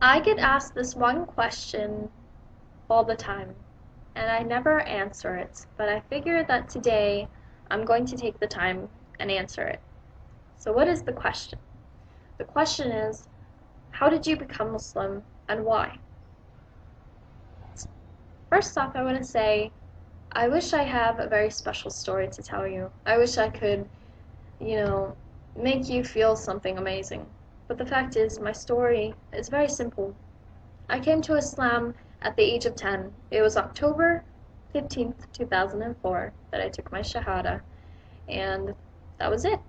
I get asked this one question all the time, and I never answer it, but I figure that today I'm going to take the time and answer it. So, what is the question? The question is, how did you become Muslim and why? First off, I want to say, I wish I have a very special story to tell you. I wish I could, you know, make you feel something amazing. But the fact is, my story is very simple. I came to Islam at the age of 10. It was October 15th, 2004 that I took my Shahada, and that was it.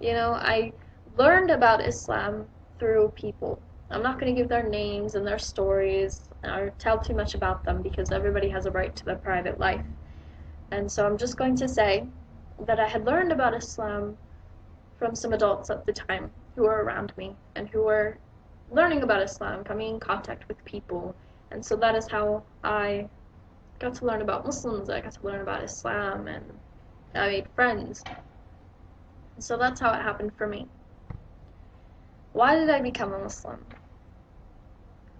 I learned about Islam through people. I'm not going to give their names and their stories or tell too much about them because everybody has a right to their private life. And so I'm just going to say that I had learned about Islam from some adults at the time who were around me and who were learning about Islam, coming in contact with people. And so that is how I got to learn about Muslims, I got to learn about Islam, and I made friends. And so that's how it happened for me. Why did I become a Muslim?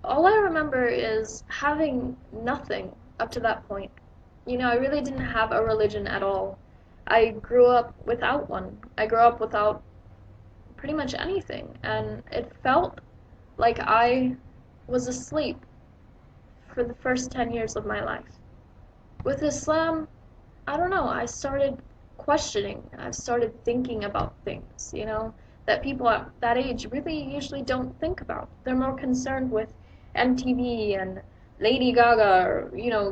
All I remember is having nothing up to that point. I really didn't have a religion at all. I grew up without one. I grew up without pretty much anything, and it felt like I was asleep for the first 10 years of my life. With Islam, I don't know, I started questioning. I started thinking about things, that people at that age really usually don't think about. They're more concerned with MTV and Lady Gaga or,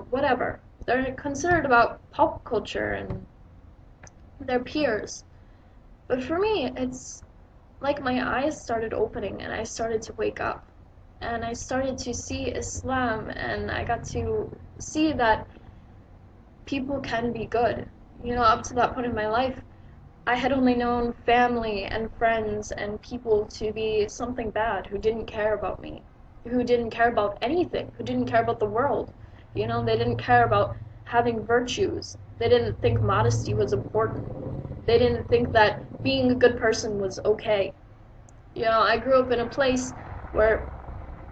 whatever. They're concerned about pop culture and their peers. But for me, it's like my eyes started opening and I started to wake up. And I started to see Islam and I got to see that people can be good. Up to that point in my life, I had only known family and friends and people to be something bad who didn't care about me, who didn't care about anything, who didn't care about the world. They didn't care about having virtues. They didn't think modesty was important. They didn't think that being a good person was okay. I grew up in a place where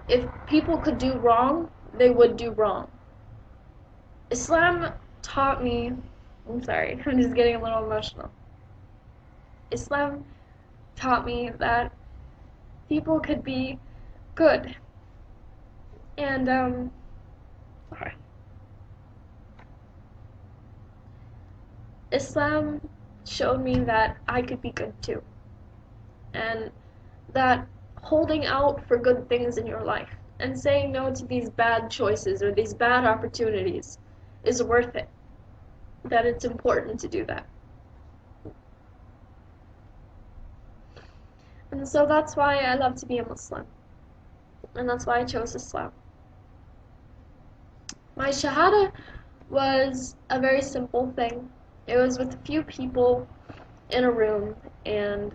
if people could do wrong, they would do wrong. Islam taught me, I'm sorry, I'm just getting a little emotional. Islam taught me that people could be good. And, sorry. Islam showed me that I could be good too. And that holding out for good things in your life and saying no to these bad choices or these bad opportunities is worth it. That it's important to do that. And so that's why I love to be a Muslim. And that's why I chose Islam. My Shahada was a very simple thing. It was with a few people in a room, and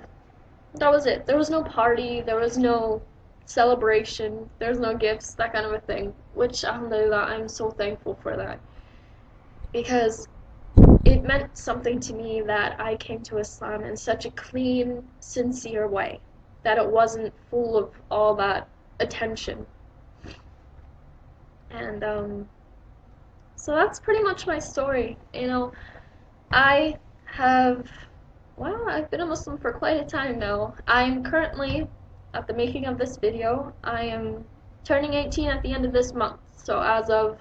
that was it. There was no party, there was no celebration, there was no gifts, that kind of a thing, which, alhamdulillah, I'm so thankful for that. Because it meant something to me that I came to Islam in such a clean, sincere way, that it wasn't full of all that attention. And so that's pretty much my story. I have, well, I've been a Muslim for quite a time now. I'm currently, at the making of this video, I am turning 18 at the end of this month. So as of,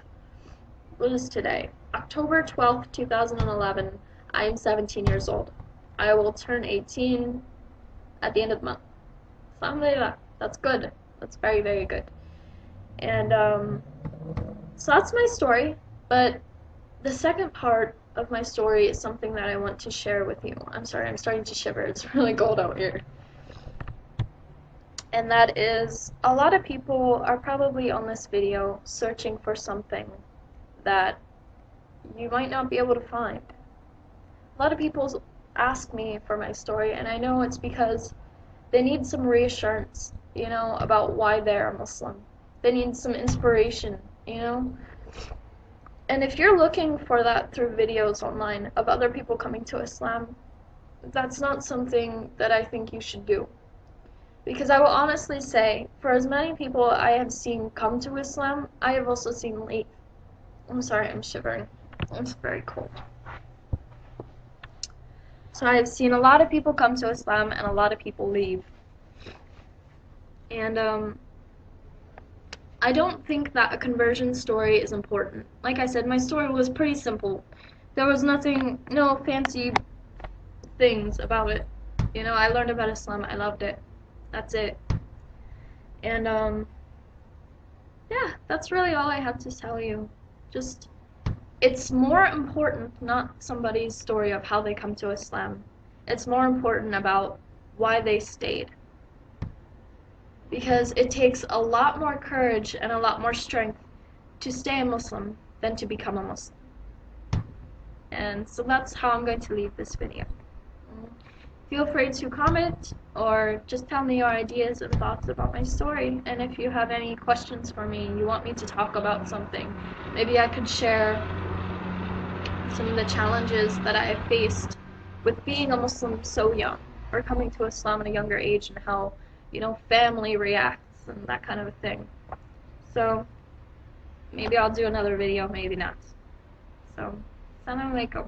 what is today? October 12th, 2011, I am 17 years old. I will turn 18 at the end of the month. Alhamdulillah, that's good. That's very, very good. And so that's my story, but the second part of my story is something that I want to share with you. I'm sorry, I'm starting to shiver. It's really cold out here. And that is, a lot of people are probably on this video searching for something that you might not be able to find. A lot of people ask me for my story, and I know it's because they need some reassurance, about why they're a Muslim. They need some inspiration, And if you're looking for that through videos online of other people coming to Islam, that's not something that I think you should do. Because I will honestly say, for as many people I have seen come to Islam, I have also seen leave. I'm sorry, I'm shivering. It's very cold. So I have seen a lot of people come to Islam and a lot of people leave. And I don't think that a conversion story is important. Like I said, my story was pretty simple. There was nothing, no fancy things about it. You know, I learned about Islam, I loved it. That's it. And yeah, that's really all I have to tell you. Just, it's more important not somebody's story of how they come to Islam. It's more important about why they stayed. Because it takes a lot more courage and a lot more strength to stay a Muslim than to become a Muslim. And so that's how I'm going to leave this video. Feel free to comment or just tell me your ideas and thoughts about my story. And if you have any questions for me, you want me to talk about something, maybe I could share some of the challenges that I have faced with being a Muslim so young, or coming to Islam at a younger age, and how, you know, family reacts and that kind of a thing. So maybe I'll do another video, maybe not. So, Assalamu alaikum.